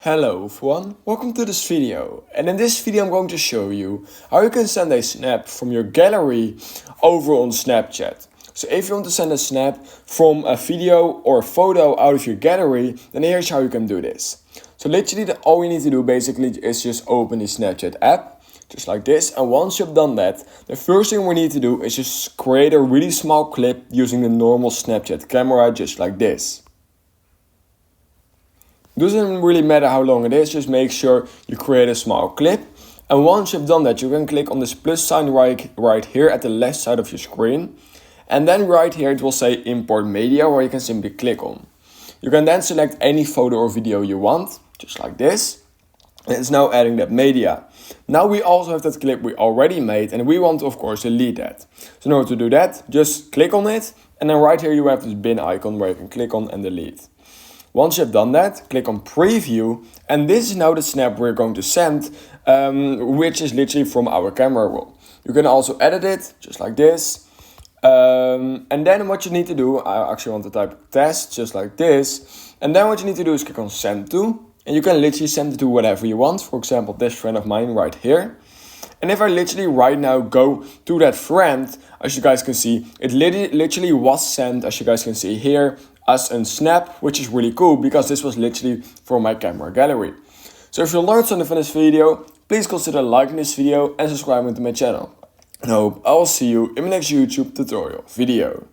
Hello everyone, welcome to this video, and in this video I'm going to show you how you can send a snap from your gallery over on Snapchat. So if you want to send a snap from a video or a photo out of your gallery, then here's how you can do this. So literally all you need to do basically is just open the Snapchat app, just like this, and once you've done that, the first thing we need to do is just create a really small clip using the normal Snapchat camera, just like this. Doesn't really matter how long it is, just make sure you create a small clip. And once you've done that, you can click on this plus sign right here at the left side of your screen. And then right here it will say import media, where you can simply click on. You can then select any photo or video you want, just like this. And it's now adding that media. Now we also have that clip we already made, and we want of course delete that. So in order to do that, just click on it, and then right here you have this bin icon where you can click on and delete. Once you've done that, click on preview, and this is now the snap we're going to send, which is literally from our camera roll. You can also edit it, just like this. And then what you need to do, I actually want to type test, just like this. And then what you need to do is click on send to, and you can literally send it to whatever you want. For example, this friend of mine right here. And if I literally right now go to that friend, as you guys can see, it literally was sent, as you guys can see here, as a snap, which is really cool because this was literally from my camera gallery. So if you learned something from this video, please consider liking this video and subscribing to my channel. And I hope I will see you in my next YouTube tutorial video.